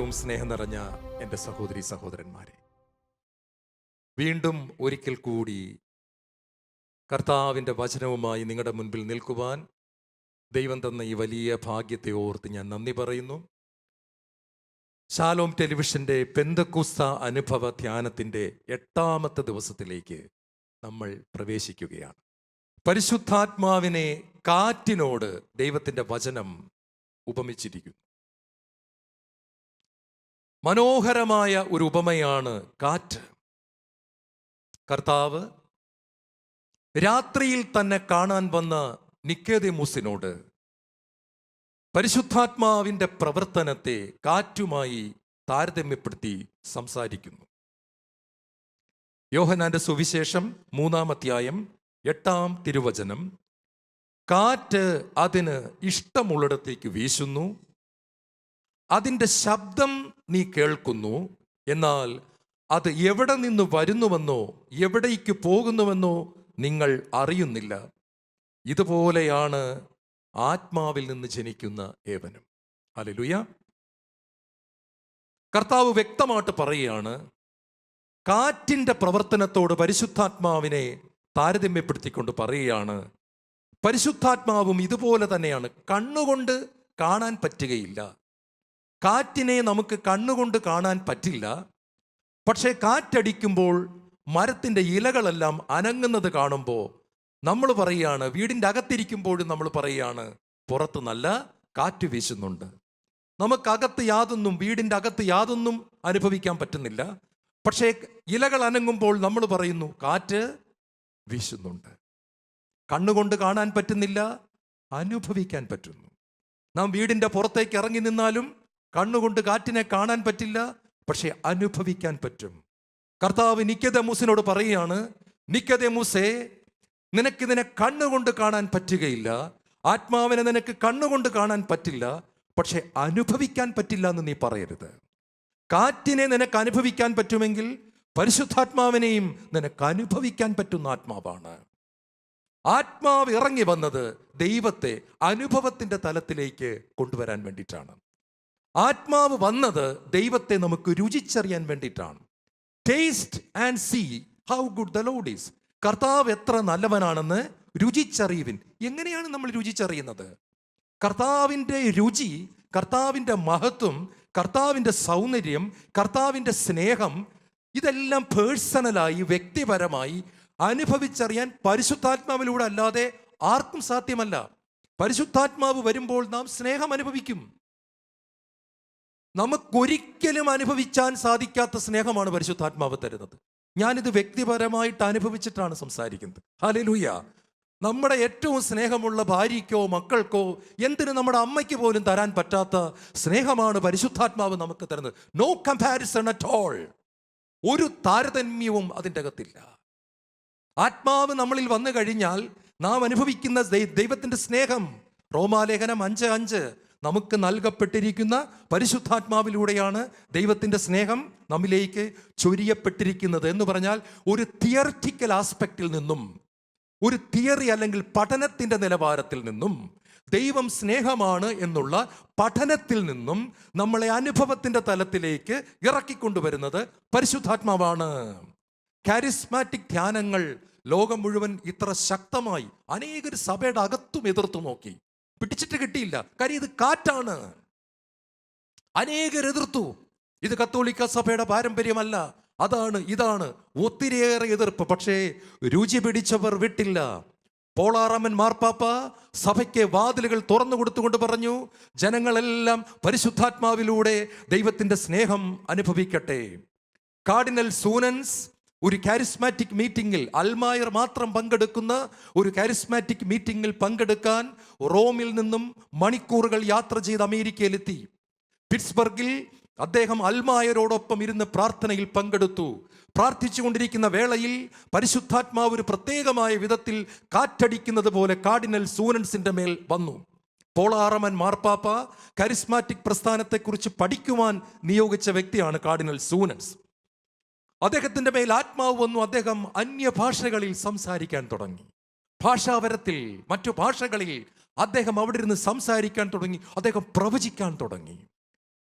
ഏറ്റവും സ്നേഹം നിറഞ്ഞ എൻ്റെ സഹോദരി സഹോദരന്മാരെ, വീണ്ടും ഒരിക്കൽ കൂടി കർത്താവിൻ്റെ വചനവുമായി നിങ്ങളുടെ മുൻപിൽ നിൽക്കുവാൻ ദൈവം തന്ന ഈ വലിയ ഭാഗ്യത്തെ ഓർത്ത് ഞാൻ നന്ദി പറയുന്നു. ശാലോം ടെലിവിഷൻ്റെ പെന്തക്കോസ്ത അനുഭവ ധ്യാനത്തിൻ്റെ 8ാമത്തെ ദിവസത്തിലേക്ക് നമ്മൾ പ്രവേശിക്കുകയാണ്. പരിശുദ്ധാത്മാവിനെ കാറ്റിനോട് ദൈവത്തിൻ്റെ വചനം ഉപമിച്ചിരിക്കുന്നു. മനോഹരമായ ഒരു ഉപമയാണ് കാറ്റ്. കർത്താവ് രാത്രിയിൽ തന്നെ കാണാൻ വന്ന നിക്കോദെമൂസിനോട് പരിശുദ്ധാത്മാവിൻ്റെ പ്രവർത്തനത്തെ കാറ്റുമായി താരതമ്യപ്പെടുത്തി സംസാരിക്കുന്നു. യോഹന്നാന്റെ സുവിശേഷം 3-ാം അധ്യായം 8-ാം തിരുവചനം, കാറ്റ് അതിന് ഇഷ്ടമുള്ളിടത്തേക്ക് വീശുന്നു, അതിൻ്റെ ശബ്ദം നീ കേൾക്കുന്നു, എന്നാൽ അത് എവിടെ നിന്ന് വരുന്നുവെന്നോ എവിടേക്ക് പോകുന്നുവെന്നോ നിങ്ങൾ അറിയുന്നില്ല. ഇതുപോലെയാണ് ആത്മാവിൽ നിന്ന് ജനിക്കുന്ന ഏവനും. ഹല്ലേലൂയ. കർത്താവ് വ്യക്തമായിട്ട് പറയുകയാണ്, കാറ്റിൻ്റെ പ്രവർത്തനത്തോട് പരിശുദ്ധാത്മാവിനെ താരതമ്യപ്പെടുത്തിക്കൊണ്ട് പറയുകയാണ്, പരിശുദ്ധാത്മാവും ഇതുപോലെ തന്നെയാണ്. കണ്ണുകൊണ്ട് കാണാൻ പറ്റുകയില്ല. കാറ്റിനെ നമുക്ക് കണ്ണുകൊണ്ട് കാണാൻ പറ്റില്ല. പക്ഷേ കാറ്റടിക്കുമ്പോൾ മരത്തിൻ്റെ ഇലകളെല്ലാം അനങ്ങുന്നത് കാണുമ്പോൾ നമ്മൾ പറയുകയാണ്, വീടിൻ്റെ അകത്തിരിക്കുമ്പോഴും നമ്മൾ പറയുകയാണ്, പുറത്ത് നല്ല കാറ്റ് വീശുന്നുണ്ട്. നമുക്കകത്ത് യാതൊന്നും, വീടിൻ്റെ അകത്ത് യാതൊന്നും അനുഭവിക്കാൻ പറ്റുന്നില്ല. പക്ഷേ ഇലകൾ അനങ്ങുമ്പോൾ നമ്മൾ പറയുന്നു, കാറ്റ് വീശുന്നുണ്ട്. കണ്ണുകൊണ്ട് കാണാൻ പറ്റുന്നില്ല, അനുഭവിക്കാൻ പറ്റുന്നു. നാം വീടിൻ്റെ പുറത്തേക്ക് ഇറങ്ങി നിന്നാലും കണ്ണുകൊണ്ട് കാറ്റിനെ കാണാൻ പറ്റില്ല, പക്ഷെ അനുഭവിക്കാൻ പറ്റും. കർത്താവ് നിക്കോദെമൂസിനോട് പറയുകയാണ്, നിക്കോദെമൂസേ, നിനക്കിതിനെ കണ്ണുകൊണ്ട് കാണാൻ പറ്റുകയില്ല, ആത്മാവിനെ നിനക്ക് കണ്ണുകൊണ്ട് കാണാൻ പറ്റില്ല, പക്ഷെ അനുഭവിക്കാൻ പറ്റില്ല എന്ന് നീ പറയരുത്. കാറ്റിനെ നിനക്ക് അനുഭവിക്കാൻ പറ്റുമെങ്കിൽ പരിശുദ്ധാത്മാവിനെയും നിനക്ക് അനുഭവിക്കാൻ പറ്റുന്ന ആത്മാവാണ്. ആത്മാവ് ഇറങ്ങി വന്നത് ദൈവത്തെ അനുഭവത്തിൻ്റെ തലത്തിലേക്ക് കൊണ്ടുവരാൻ വേണ്ടിയിട്ടാണ്. ആത്മാവ് വന്നത് ദൈവത്തെ നമുക്ക് രുചിച്ചറിയാൻ വേണ്ടിയിട്ടാണ്. Taste and see how good the Lord is. കർത്താവ് എത്ര നല്ലവനാണെന്ന് രുചിച്ചറിയുവിൻ. എങ്ങനെയാണ് നമ്മൾ രുചിച്ചറിയുന്നത്? കർത്താവിൻ്റെ രുചി, കർത്താവിൻ്റെ മഹത്വം, കർത്താവിൻ്റെ സൗന്ദര്യം, കർത്താവിൻ്റെ സ്നേഹം, ഇതെല്ലാം പേഴ്സണലായി, വ്യക്തിപരമായി അനുഭവിച്ചറിയാൻ പരിശുദ്ധാത്മാവിലൂടെ അല്ലാതെ ആർക്കും സാധ്യമല്ല. പരിശുദ്ധാത്മാവ് വരുമ്പോൾ നാം സ്നേഹം അനുഭവിക്കും. നമുക്കൊരിക്കലും അനുഭവിക്കാൻ സാധിക്കാത്ത സ്നേഹമാണ് പരിശുദ്ധാത്മാവ് തരുന്നത്. ഞാനിത് വ്യക്തിപരമായിട്ട് അനുഭവിച്ചിട്ടാണ് സംസാരിക്കുന്നത്. ഹല്ലേലൂയ. നമ്മുടെ ഏറ്റവും സ്നേഹമുള്ള ഭാര്യയ്ക്കോ മക്കൾക്കോ, എന്തിന് നമ്മുടെ അമ്മയ്ക്ക് പോലും തരാൻ പറ്റാത്ത സ്നേഹമാണ് പരിശുദ്ധാത്മാവ് നമുക്ക് തരുന്നത്. No comparison at all. ഒരു താരതമ്യവും അതിൻ്റെ അകത്തില്ല. ആത്മാവ് നമ്മളിൽ വന്നു കഴിഞ്ഞാൽ നാം അനുഭവിക്കുന്ന ദൈവത്തിൻ്റെ സ്നേഹം, റോമാലേഖനം 5:5, നമുക്ക് നൽകപ്പെട്ടിരിക്കുന്ന പരിശുദ്ധാത്മാവിലൂടെയാണ് ദൈവത്തിൻ്റെ സ്നേഹം നമ്മിലേക്ക് ചൊരിയപ്പെട്ടിരിക്കുന്നത്. എന്ന് പറഞ്ഞാൽ ഒരു തിയറിറ്റിക്കൽ ആസ്പെക്റ്റിൽ നിന്നും, ഒരു തിയറി അല്ലെങ്കിൽ പഠനത്തിൻ്റെ നിലവാരത്തിൽ നിന്നും, ദൈവം സ്നേഹമാണ് എന്നുള്ള പഠനത്തിൽ നിന്നും നമ്മളെ അനുഭവത്തിൻ്റെ തലത്തിലേക്ക് ഇറക്കിക്കൊണ്ടുവരുന്നത് പരിശുദ്ധാത്മാവാണ്. കാരിസ്മാറ്റിക് ധ്യാനങ്ങൾ ലോകം മുഴുവൻ ഇത്ര ശക്തമായി അനേകർ സഭയുടെ അകത്തും എതിർത്തു നോക്കി, പിടിച്ചിട്ട് കിട്ടിയില്ല. കാര്യം ഇത് കാറ്റാണ്. അനേകർ എതിർത്തു. ഇത് കത്തോലിക്ക സഭയുടെ പാരമ്പര്യമല്ല, അതാണ് ഇതാണ്, ഒത്തിരിയേറെ എതിർപ്പ്. പക്ഷേ രുചി പിടിച്ചവർ വിട്ടില്ല. പോളാറാമൻ മാർപ്പാപ്പ സഭയ്ക്ക് വാതിലുകൾ തുറന്നു കൊടുത്തുകൊണ്ട് പറഞ്ഞു, ജനങ്ങളെല്ലാം പരിശുദ്ധാത്മാവിലൂടെ ദൈവത്തിൻ്റെ സ്നേഹം അനുഭവിക്കട്ടെ. കാർഡിനൽ സൂനൻസ് ഒരു കാരിസ്മാറ്റിക് മീറ്റിങ്ങിൽ, അൽമായർ മാത്രം പങ്കെടുക്കുന്ന ഒരു കാരിസ്മാറ്റിക് മീറ്റിങ്ങിൽ പങ്കെടുക്കാൻ റോമിൽ നിന്നും മണിക്കൂറുകൾ യാത്ര ചെയ്ത് അമേരിക്കയിലെത്തി. പിറ്റ്സ്ബർഗിൽ അദ്ദേഹം അൽമായരോടൊപ്പം ഇരുന്ന് പ്രാർത്ഥനയിൽ പങ്കെടുത്തു. പ്രാർത്ഥിച്ചു കൊണ്ടിരിക്കുന്ന വേളയിൽ പരിശുദ്ധാത്മാവ് ഒരു പ്രത്യേകമായ വിധത്തിൽ കാറ്റടിക്കുന്നത് പോലെ കാർഡിനൽ സൂനൻസിന്റെ മേൽ വന്നു. പോളാറമൻ മാർപ്പാപ്പ കരിസ്മാറ്റിക് പ്രസ്ഥാനത്തെക്കുറിച്ച് പഠിക്കുവാൻ നിയോഗിച്ച വ്യക്തിയാണ് കാർഡിനൽ സൂനൻസ്. അദ്ദേഹത്തിൻ്റെ മേൽ ആത്മാവ് വന്നു. അദ്ദേഹം അന്യഭാഷകളിൽ സംസാരിക്കാൻ തുടങ്ങി. ഭാഷാവരത്തിൽ, മറ്റു ഭാഷകളിൽ അദ്ദേഹം അവിടെ ഇരുന്ന് സംസാരിക്കാൻ തുടങ്ങി. അദ്ദേഹം പ്രവചിക്കാൻ തുടങ്ങി.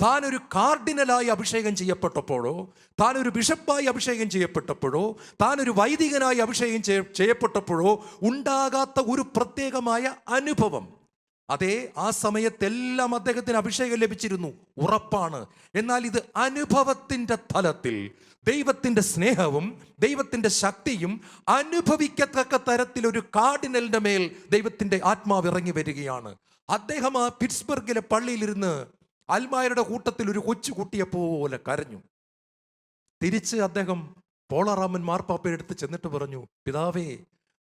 താൻ ഒരു കാർഡിനലായി അഭിഷേകം ചെയ്യപ്പെട്ടപ്പോഴോ, താൻ ഒരു ബിഷപ്പായി അഭിഷേകം ചെയ്യപ്പെട്ടപ്പോഴോ, താൻ ഒരു വൈദികനായി അഭിഷേകം ചെയ്യപ്പെട്ടപ്പോഴോ ഉണ്ടാകാത്ത ഒരു പ്രത്യേകമായ അനുഭവം. അതേ, ആ സമയത്തെല്ലാം അദ്ദേഹത്തിന് അഭിഷേകം ലഭിച്ചിരുന്നു, ഉറപ്പാണ്. എന്നാൽ ഇത് അനുഭവത്തിൻ്റെ തലത്തിൽ ദൈവത്തിൻ്റെ സ്നേഹവും ദൈവത്തിൻ്റെ ശക്തിയും അനുഭവിക്കത്തക്ക തരത്തിൽ ഒരു കാർഡിനലിൻ്റെ മേൽ ദൈവത്തിൻ്റെ ആത്മാവ് ഇറങ്ങി വരികയാണ്. അദ്ദേഹം ആ പിറ്റ്സ്ബർഗിലെ പള്ളിയിലിരുന്ന് അൽമായരുടെ കൂട്ടത്തിൽ ഒരു കൊച്ചുകുട്ടിയെ പോലെ കരഞ്ഞു. തിരിച്ച് അദ്ദേഹം പോളാറാമൻ മാർപ്പാപ്പയുടെ അടുത്ത് ചെന്നിട്ട് പറഞ്ഞു, പിതാവേ,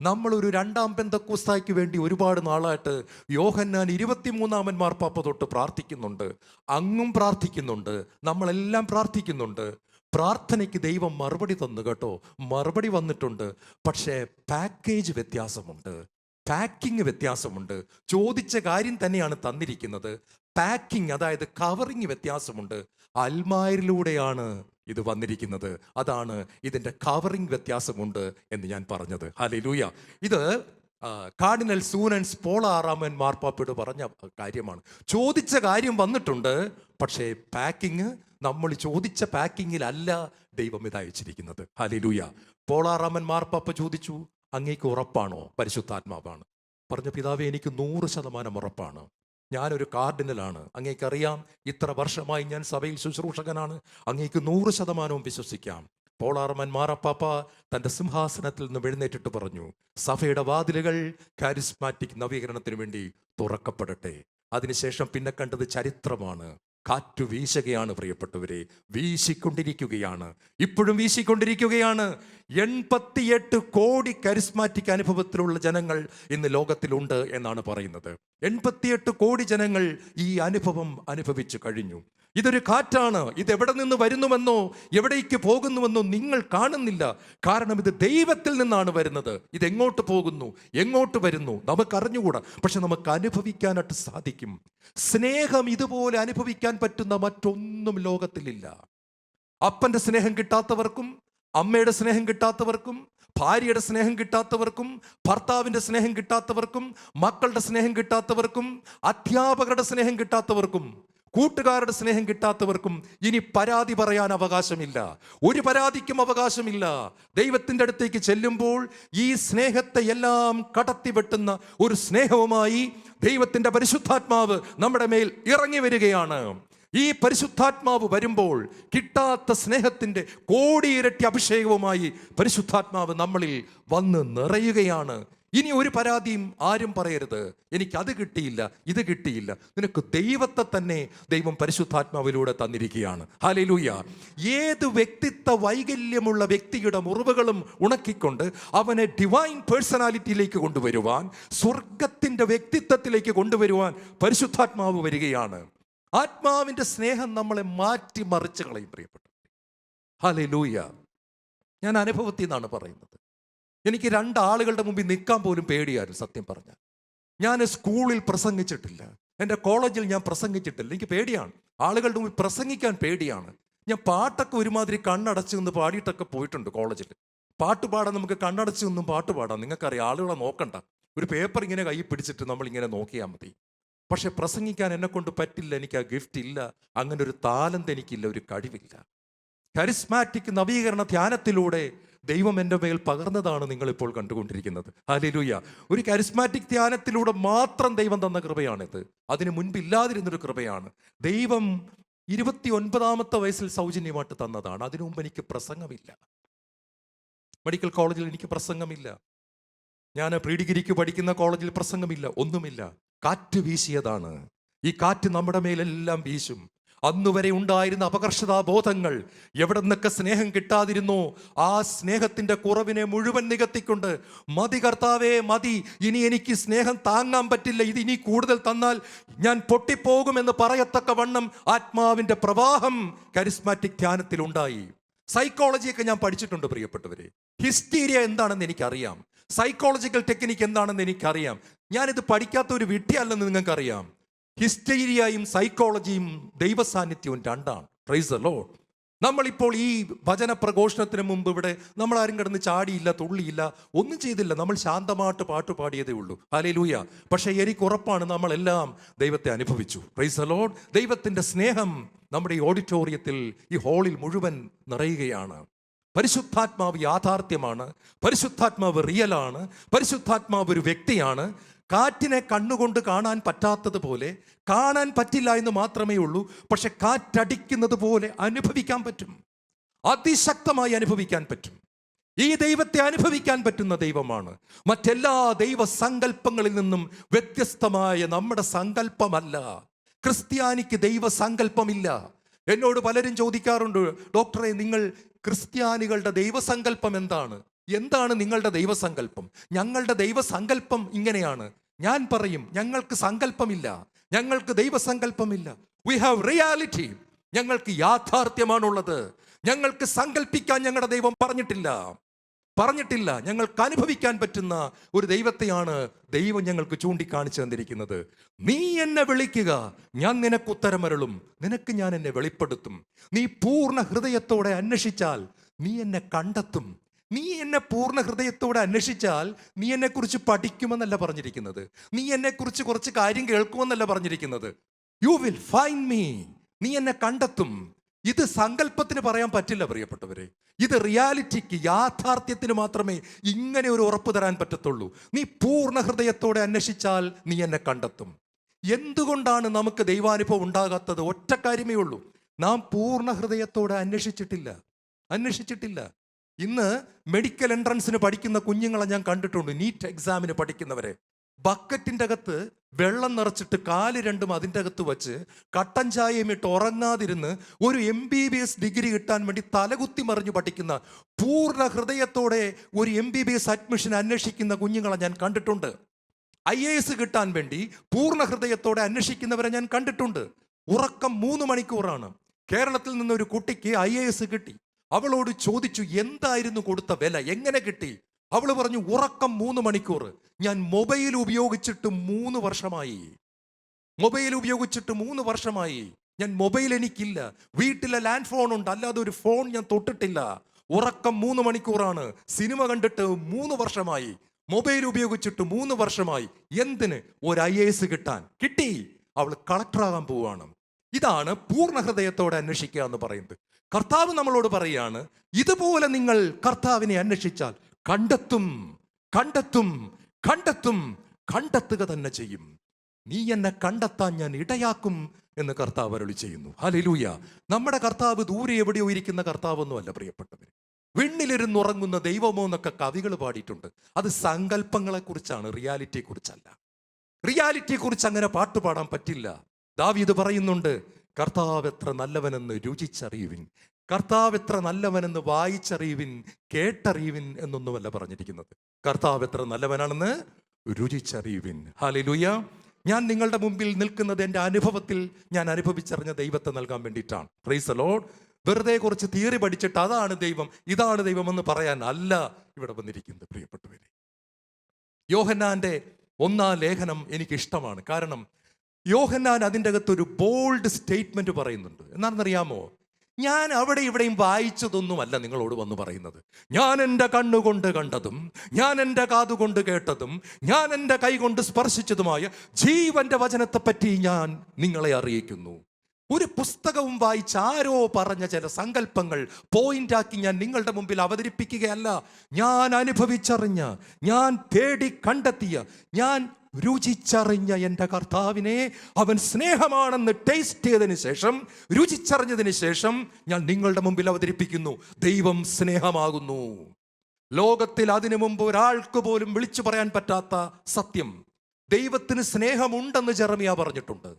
നമ്മളൊരു രണ്ടാം പെന്തക്കോസ്തായ്ക്ക് വേണ്ടി ഒരുപാട് നാളായിട്ട് യോഹന്നാൻ 23-ാമൻ മാർപ്പാപ്പ തൊട്ട് പ്രാർത്ഥിക്കുന്നുണ്ട്, അങ്ങും പ്രാർത്ഥിക്കുന്നുണ്ട്, നമ്മളെല്ലാം പ്രാർത്ഥിക്കുന്നുണ്ട്. പ്രാർത്ഥനയ്ക്ക് ദൈവം മറുപടി തന്നു കേട്ടോ, മറുപടി വന്നിട്ടുണ്ട്. പക്ഷേ പാക്കേജ് വ്യത്യാസമുണ്ട്, പാക്കിങ് വ്യത്യാസമുണ്ട്. ചോദിച്ച കാര്യം തന്നെയാണ് തന്നിരിക്കുന്നത്, പാക്കിങ് അതായത് കവറിങ് വ്യത്യാസമുണ്ട്. അൽമായരിലൂടെയാണ് ഇത് വന്നിരിക്കുന്നത്, അതാണ് ഇതിൻ്റെ കവറിങ് വ്യത്യാസമുണ്ട് എന്ന് ഞാൻ പറഞ്ഞത്. ഹല്ലേലൂയ. ഇത് കാർഡിനൽ സൂനൻസ് പോളാറാമൻ മാർപ്പാപ്പയോട് പറഞ്ഞ കാര്യമാണ്. ചോദിച്ച കാര്യം വന്നിട്ടുണ്ട്, പക്ഷേ പാക്കിങ് നമ്മൾ ചോദിച്ച പാക്കിങ്ങിലല്ല ദൈവം ഇത് അയച്ചിരിക്കുന്നത്. ഹല്ലേലൂയ. പോളാറാമൻ മാർപ്പാപ്പ ചോദിച്ചു, അങ്ങേക്ക് ഉറപ്പാണോ പരിശുദ്ധാത്മാവാണ്? പറഞ്ഞ, പിതാവേ, എനിക്ക് 100% ഉറപ്പാണ്. ഞാനൊരു കാർഡിനലാണ്, അങ്ങേക്കറിയാം, ഇത്ര വർഷമായി ഞാൻ സഭയിൽ ശുശ്രൂഷകനാണ്, അങ്ങേക്ക് 100% വിശ്വസിക്കാം. പോളാറാമൻ മാർപ്പാപ്പ തൻ്റെ സിംഹാസനത്തിൽ നിന്ന് എഴുന്നേറ്റിട്ട് പറഞ്ഞു, സഭയുടെ വാതിലുകൾ കാരിസ്മാറ്റിക് നവീകരണത്തിന് വേണ്ടി തുറക്കപ്പെടട്ടെ. അതിനുശേഷം പിന്നെ കണ്ടത് ചരിത്രമാണ്. കാറ്റു വീശുകയാണ് പ്രിയപ്പെട്ടവരെ, വീശിക്കൊണ്ടിരിക്കുകയാണ്, ഇപ്പോഴും വീശിക്കൊണ്ടിരിക്കുകയാണ്. 88 കോടി കരിസ്മാറ്റിക് അനുഭവത്തിലുള്ള ജനങ്ങൾ ഇന്ന് ലോകത്തിലുണ്ട് എന്നാണ് പറയുന്നത്. 88 കോടി ജനങ്ങൾ ഈ അനുഭവം അനുഭവിച്ചു കഴിഞ്ഞു. ഇതൊരു കാറ്റാണ്. ഇത് എവിടെ നിന്ന് വരുന്നുവെന്നോ എവിടേക്ക് പോകുന്നുവെന്നോ നിങ്ങൾ കാണുന്നില്ല. കാരണം ഇത് ദൈവത്തിൽ നിന്നാണ് വരുന്നത്. ഇതെങ്ങോട്ട് പോകുന്നു, എങ്ങോട്ട് വരുന്നു നമുക്കറിഞ്ഞുകൂടാ, പക്ഷെ നമുക്ക് അനുഭവിക്കാനായിട്ട് സാധിക്കും. സ്നേഹം ഇതുപോലെ അനുഭവിക്കാൻ പറ്റുന്ന മറ്റൊന്നും ലോകത്തിലില്ല. അപ്പൻ്റെ സ്നേഹം കിട്ടാത്തവർക്കും, അമ്മയുടെ സ്നേഹം കിട്ടാത്തവർക്കും, ഭാര്യയുടെ സ്നേഹം കിട്ടാത്തവർക്കും, ഭർത്താവിൻ്റെ സ്നേഹം കിട്ടാത്തവർക്കും, മക്കളുടെ സ്നേഹം കിട്ടാത്തവർക്കും, അധ്യാപകരുടെ സ്നേഹം കിട്ടാത്തവർക്കും, കൂട്ടുകാരുടെ സ്നേഹം കിട്ടാത്തവർക്കും ഇനി പരാതി പറയാൻ അവകാശമില്ല. ഒരു പരാതിക്കും അവകാശമില്ല. ദൈവത്തിൻ്റെ അടുത്തേക്ക് ചെല്ലുമ്പോൾ ഈ സ്നേഹത്തെ എല്ലാം കടത്തിവെട്ടുന്ന ഒരു സ്നേഹവുമായി ദൈവത്തിൻ്റെ പരിശുദ്ധാത്മാവ് നമ്മുടെ മേൽ ഇറങ്ങി വരികയാണ്. ഈ പരിശുദ്ധാത്മാവ് വരുമ്പോൾ കിട്ടാത്ത സ്നേഹത്തിൻ്റെ കോടിയിരട്ടി അഭിഷേകവുമായി പരിശുദ്ധാത്മാവ് നമ്മളിൽ വന്ന് നിറയുകയാണ്. ഇനി ഒരു പരാതിയും ആരും പറയരുത്, എനിക്കത് കിട്ടിയില്ല, ഇത് കിട്ടിയില്ല. നിനക്ക് ദൈവത്തെ തന്നെ ദൈവം പരിശുദ്ധാത്മാവിലൂടെ തന്നിരിക്കുകയാണ്. ഹല്ലേലൂയ. ഏത് വ്യക്തിത്വ വൈകല്യമുള്ള വ്യക്തിയുടെ മുറിവുകളും ഉണക്കിക്കൊണ്ട് അവനെ ഡിവൈൻ പേഴ്സണാലിറ്റിയിലേക്ക് കൊണ്ടുവരുവാൻ, സ്വർഗത്തിൻ്റെ വ്യക്തിത്വത്തിലേക്ക് കൊണ്ടുവരുവാൻ പരിശുദ്ധാത്മാവ് വരികയാണ്. ആത്മാവിൻ്റെ സ്നേഹം നമ്മളെ മാറ്റി മറിച്ച് കളയും പ്രിയപ്പെട്ടു. ഹല്ലേലൂയ. ഞാൻ അനുഭവത്തിൽ നിന്നാണ് പറയുന്നത്. എനിക്ക് 2 ആളുകളുടെ മുമ്പിൽ നിൽക്കാൻ പോലും പേടിയായിരുന്നു സത്യം പറഞ്ഞാൽ. ഞാൻ സ്കൂളിൽ പ്രസംഗിച്ചിട്ടില്ല, എൻ്റെ കോളേജിൽ ഞാൻ പ്രസംഗിച്ചിട്ടില്ല. എനിക്ക് പേടിയാണ്, ആളുകളുടെ മുമ്പിൽ പ്രസംഗിക്കാൻ പേടിയാണ്. ഞാൻ പാട്ടൊക്കെ ഒരുമാതിരി കണ്ണടച്ച് നിന്ന് പാടിയിട്ടൊക്കെ പോയിട്ടുണ്ട് കോളേജിൽ. പാട്ട് പാടാൻ നമുക്ക് കണ്ണടച്ച് നിന്നും പാട്ട് പാടാം, നിങ്ങൾക്കറിയാം, ആളുകളെ നോക്കണ്ട. ഒരു പേപ്പർ ഇങ്ങനെ കൈ പിടിച്ചിട്ട് നമ്മളിങ്ങനെ നോക്കിയാൽ മതി. പക്ഷെ പ്രസംഗിക്കാൻ എന്നെ കൊണ്ട് പറ്റില്ല, എനിക്ക് ആ ഗിഫ്റ്റ് ഇല്ല, അങ്ങനെ ഒരു താലന്ത് എനിക്കില്ല, ഒരു കഴിവില്ല. കരിസ്മാറ്റിക് നവീകരണ ധ്യാനത്തിലൂടെ ദൈവം എൻ്റെ മേൽ പകർന്നതാണ് നിങ്ങളിപ്പോൾ കണ്ടുകൊണ്ടിരിക്കുന്നത്. ഹല്ലേലൂയ. ഒരു കരിസ്മാറ്റിക് ധ്യാനത്തിലൂടെ മാത്രം ദൈവം തന്ന കൃപയാണിത്. അതിന് മുൻപില്ലാതിരുന്നൊരു കൃപയാണ്. ദൈവം 29-ാമത്തെ വയസ്സിൽ സൗജന്യമായിട്ട് തന്നതാണ്. അതിനു മുമ്പ് എനിക്ക് പ്രസംഗമില്ല. മെഡിക്കൽ കോളേജിൽ എനിക്ക് പ്രസംഗമില്ല. ഞാൻ പ്രീ ഡിഗ്രിക്ക് പഠിക്കുന്ന കോളേജിൽ പ്രസംഗമില്ല, ഒന്നുമില്ല. കാറ്റ് വീശിയതാണ്. ഈ കാറ്റ് നമ്മുടെ മേലെല്ലാം വീശും. അന്നുവരെ ഉണ്ടായിരുന്ന അപകർഷതാബോധങ്ങൾ, എവിടെ നിന്നൊക്കെ സ്നേഹം കിട്ടാതിരുന്നോ ആ സ്നേഹത്തിൻ്റെ കുറവിനെ മുഴുവൻ നികത്തിക്കൊണ്ട്, മതി കർത്താവേ മതി, ഇനി എനിക്ക് സ്നേഹം താങ്ങാൻ പറ്റില്ല, ഇത് ഇനി കൂടുതൽ തന്നാൽ ഞാൻ പൊട്ടിപ്പോകുമെന്ന് പറയത്തക്ക വണ്ണം ആത്മാവിൻ്റെ പ്രവാഹം കരിസ്മാറ്റിക് ധ്യാനത്തിൽ ഉണ്ടായി. സൈക്കോളജിയൊക്കെ ഞാൻ പഠിച്ചിട്ടുണ്ട് പ്രിയപ്പെട്ടവരെ. ഹിസ്റ്റീരിയ എന്താണെന്ന് എനിക്കറിയാം, സൈക്കോളജിക്കൽ ടെക്നിക്ക് എന്താണെന്ന് എനിക്കറിയാം. ഞാനിത് പഠിക്കാത്ത ഒരു വിഡ്ഢിയല്ലെന്ന് നിങ്ങൾക്കറിയാം. ഹിസ്റ്റീരിയയും സൈക്കോളജിയും ദൈവസാന്നിധ്യവും രണ്ടാണ്. Price the Lord. നമ്മളിപ്പോൾ ഈ വചന പ്രഘോഷണത്തിന് മുമ്പ് ഇവിടെ നമ്മൾ ആരും കിടന്ന് ചാടിയില്ല, തുള്ളിയില്ല, ഒന്നും ചെയ്തില്ല. നമ്മൾ ശാന്തമായിട്ട് പാട്ട് പാടിയതേ ഉള്ളൂ. ഹല്ലേലൂയ. പക്ഷേ എനിക്ക് ഉറപ്പാണ് നമ്മളെല്ലാം ദൈവത്തെ അനുഭവിച്ചു. Price the Lord. ദൈവത്തിൻ്റെ സ്നേഹം നമ്മുടെ ഈ ഓഡിറ്റോറിയത്തിൽ, ഈ ഹാളിൽ മുഴുവൻ നിറയുകയാണ്. പരിശുദ്ധാത്മാവ് യാഥാർത്ഥ്യമാണ്. പരിശുദ്ധാത്മാവ് റിയലാണ്. പരിശുദ്ധാത്മാവ് ഒരു വ്യക്തിയാണ്. കാറ്റിനെ കണ്ണുകൊണ്ട് കാണാൻ പറ്റാത്തതുപോലെ, കാണാൻ പറ്റില്ല എന്ന് മാത്രമേ ഉള്ളൂ, പക്ഷെ കാറ്റടിക്കുന്നത് പോലെ അനുഭവിക്കാൻ പറ്റും. അതിശക്തമായി അനുഭവിക്കാൻ പറ്റും. ഈ ദൈവത്തെ അനുഭവിക്കാൻ പറ്റുന്ന ദൈവമാണ്. മറ്റെല്ലാ ദൈവസങ്കല്പങ്ങളിൽ നിന്നും വ്യത്യസ്തമായ നമ്മുടെ സങ്കല്പമല്ല. ക്രിസ്ത്യാനിക്ക് ദൈവസങ്കല്പമില്ല. എന്നോട് പലരും ചോദിക്കാറുണ്ട്, ഡോക്ടറെ, നിങ്ങൾ ക്രിസ്ത്യാനികളുടെ ദൈവസങ്കല്പം എന്താണ്? എന്താണ് നിങ്ങളുടെ ദൈവസങ്കല്പം? ഞങ്ങളുടെ ദൈവസങ്കല്പം ഇങ്ങനെയാണ്. ഞാൻ പറയും, ഞങ്ങൾക്ക് സങ്കല്പമില്ല, ഞങ്ങൾക്ക് ദൈവസങ്കല്പമില്ല. We have reality. ഞങ്ങൾക്ക് യാഥാർത്ഥ്യമാണുള്ളത്. ഞങ്ങൾക്ക് സങ്കല്പിക്കാൻ ഞങ്ങളുടെ ദൈവം പറഞ്ഞിട്ടില്ല. ഞങ്ങൾക്ക് അനുഭവിക്കാൻ പറ്റുന്ന ഒരു ദൈവത്തെയാണ് ദൈവം ഞങ്ങൾക്ക് ചൂണ്ടിക്കാണിച്ചു തന്നിരിക്കുന്നത്. നീ എന്നെ വിളിക്കുക, ഞാൻ നിനക്ക് ഉത്തരമരുളും, നിനക്ക് ഞാൻ എന്നെ വെളിപ്പെടുത്തും. നീ പൂർണ്ണ ഹൃദയത്തോടെ അന്വേഷിച്ചാൽ നീ എന്നെ കണ്ടെത്തും. നീ എന്നെ പൂർണ്ണ ഹൃദയത്തോടെ അന്വേഷിച്ചാൽ നീ എന്നെക്കുറിച്ച് പഠിക്കുമെന്നല്ല പറഞ്ഞിരിക്കുന്നത്. നീ എന്നെക്കുറിച്ച് കുറച്ച് കാര്യം കേൾക്കുമെന്നല്ല പറഞ്ഞിരിക്കുന്നത്. You will find me. നീ എന്നെ കണ്ടെത്തും. ഇത് സങ്കല്പത്തിന് പറയാൻ പറ്റില്ല പ്രിയപ്പെട്ടവരെ. ഇത് റിയാലിറ്റിക്ക്, യാഥാർത്ഥ്യത്തിന് മാത്രമേ ഇങ്ങനെ ഒരു ഉറപ്പ് തരാൻ പറ്റത്തുള്ളൂ. നീ പൂർണ്ണ ഹൃദയത്തോടെ അന്വേഷിച്ചാൽ നീ എന്നെ കണ്ടെത്തും. എന്തുകൊണ്ടാണ് നമുക്ക് ദൈവാനുഭവം ഉണ്ടാകാത്തത്? ഒറ്റ കാര്യമേ ഉള്ളൂ, നാം പൂർണ്ണ ഹൃദയത്തോടെ അന്വേഷിച്ചിട്ടില്ല. ഇന്ന് മെഡിക്കൽ എൻട്രൻസിന് പഠിക്കുന്ന കുഞ്ഞുങ്ങളെ ഞാൻ കണ്ടിട്ടുണ്ട്. നീറ്റ് എക്സാമിന് പഠിക്കുന്നവരെ ബക്കറ്റിൻ്റെ അകത്ത് വെള്ളം നിറച്ചിട്ട് കാല് രണ്ടും അതിൻ്റെ അകത്ത് വെച്ച് കട്ടൻ ചായയും ഇട്ട് ഉറങ്ങാതിരുന്ന് ഒരു MBBS ഡിഗ്രി കിട്ടാൻ വേണ്ടി തലകുത്തി മറിഞ്ഞ് പഠിക്കുന്ന, പൂർണ്ണ ഹൃദയത്തോടെ ഒരു MBBS അഡ്മിഷൻ അന്വേഷിക്കുന്ന കുഞ്ഞുങ്ങളെ ഞാൻ കണ്ടിട്ടുണ്ട്. IAS കിട്ടാൻ വേണ്ടി പൂർണ്ണ ഹൃദയത്തോടെ അന്വേഷിക്കുന്നവരെ ഞാൻ കണ്ടിട്ടുണ്ട്. ഉറക്കം 3 മണിക്കൂറാണ്. കേരളത്തിൽ നിന്നൊരു കുട്ടിക്ക് IAS കിട്ടി. അവളോട് ചോദിച്ചു, എന്തായിരുന്നു കൊടുത്ത വില, എങ്ങനെ കിട്ടി? അവൾ പറഞ്ഞു, ഉറക്കം 3 മണിക്കൂർ. ഞാൻ മൊബൈൽ ഉപയോഗിച്ചിട്ട് 3 വർഷമായി. ഞാൻ മൊബൈൽ എനിക്കില്ല. വീട്ടിലെ ലാൻഡ് ഫോൺ ഉണ്ട്, അല്ലാതെ ഒരു ഫോൺ ഞാൻ തൊട്ടിട്ടില്ല. ഉറക്കം 3 മണിക്കൂറാണ്. സിനിമ കണ്ടിട്ട് 3 വർഷമായി. മൊബൈൽ ഉപയോഗിച്ചിട്ട് 3 വർഷമായി. എന്തിന്? ഒരു IAS കിട്ടാൻ. കിട്ടി. അവൾ കളക്ടറാകാൻ പോവുകയാണ്. ഇതാണ് പൂർണ്ണ ഹൃദയത്തോടെ അന്വേഷിക്കുക എന്ന് പറയുന്നത്. കർത്താവ് നമ്മളോട് പറയാണ്, ഇതുപോലെ നിങ്ങൾ കർത്താവിനെ അന്വേഷിച്ചാൽ കണ്ടെത്തുക തന്നെ ചെയ്യും. നീ എന്നെ കണ്ടെത്താൻ ഞാൻ ഇടയാക്കും എന്ന് കർത്താവ് അരുളി ചെയ്യുന്നു. ഹല്ലേലൂയ. നമ്മുടെ കർത്താവ് ദൂരെ എവിടെയോ ഇരിക്കുന്ന കർത്താവൊന്നുമല്ല പ്രിയപ്പെട്ടവർ. വിണ്ണിലിരുന്നുറങ്ങുന്ന ദൈവമോ എന്നൊക്കെ കവികൾ പാടിയിട്ടുണ്ട്. അത് സങ്കല്പങ്ങളെ കുറിച്ചാണ്, റിയാലിറ്റിയെ കുറിച്ചല്ല. റിയാലിറ്റിയെ കുറിച്ച് അങ്ങനെ പാട്ട് പാടാൻ പറ്റില്ല. ദാവീദ് പറയുന്നുണ്ട്, കർത്താവ് എത്ര നല്ലവനെന്ന് രുചിച്ചറിയുവിൻ, കർത്താവ് എത്ര നല്ലവനെന്ന് വായിച്ചറിയുവിൻ, കേട്ടറിയുവിൻ എന്നൊന്നുമല്ല പറഞ്ഞിരിക്കുന്നത്. കർത്താവ് എത്ര നല്ലവനാണെന്ന് രുചിച്ചറിയുവിൻ. ഹല്ലേലൂയ. ഞാൻ നിങ്ങളുടെ മുമ്പിൽ നിൽക്കുന്നത് എൻ്റെ അനുഭവത്തിൽ ഞാൻ അനുഭവിച്ചറിഞ്ഞ ദൈവത്തെ നൽകാൻ വേണ്ടിയിട്ടാണ്. Price the Lord. വെറുതെ കുറച്ച് തിയറി പഠിച്ചിട്ട് അതാണ് ദൈവം, ഇതാണ് ദൈവം എന്ന് പറയാൻ അല്ല ഇവിടെ വന്നിരിക്കുന്നത് പ്രിയപ്പെട്ടവരെ. യോഹന്നാന്റെ 1-ാം ലേഖനം എനിക്കിഷ്ടമാണ്. കാരണം യോഹന്നാൻ അതിൻ്റെ അകത്തൊരു ബോൾഡ് സ്റ്റേറ്റ്മെന്റ് പറയുന്നുണ്ട്. എന്താണെന്നറിയാമോ? ഞാൻ അവിടെ ഇവിടെയും വായിച്ചതൊന്നുമല്ല നിങ്ങളോട് വന്ന് പറയുന്നത്. ഞാൻ എൻ്റെ കണ്ണുകൊണ്ട് കണ്ടതും, ഞാൻ എൻ്റെ കാതുകൊണ്ട് കേട്ടതും, ഞാൻ എൻ്റെ കൈകൊണ്ട് സ്പർശിച്ചതുമായ ജീവന്റെ വചനത്തെപ്പറ്റി ഞാൻ നിങ്ങളെ അറിയിക്കുന്നു. ഒരു പുസ്തകവും വായിച്ച് ആരോ പറഞ്ഞ ചില സങ്കല്പങ്ങൾ പോയിന്റാക്കി ഞാൻ നിങ്ങളുടെ മുമ്പിൽ അവതരിപ്പിക്കുകയല്ല. ഞാൻ അനുഭവിച്ചറിഞ്ഞ, ഞാൻ തേടി കണ്ടെത്തിയ, ഞാൻ രുചിച്ചറിഞ്ഞ എൻ്റെ കർത്താവിനെ, അവൻ സ്നേഹമാണെന്ന് ടേസ്റ്റ് ചെയ്തതിന് ശേഷം, രുചിച്ചറിഞ്ഞതിന് ശേഷം ഞാൻ നിങ്ങളുടെ മുമ്പിൽ അവതരിപ്പിക്കുന്നു. ദൈവം സ്നേഹമാകുന്നു. ലോകത്തിൽ അതിനു മുമ്പ് ഒരാൾക്ക് പോലും വിളിച്ചു പറയാൻ പറ്റാത്ത സത്യം, ദൈവത്തിന് സ്നേഹമുണ്ടെന്ന് ജെറമിയ പറഞ്ഞിട്ടുണ്ട്.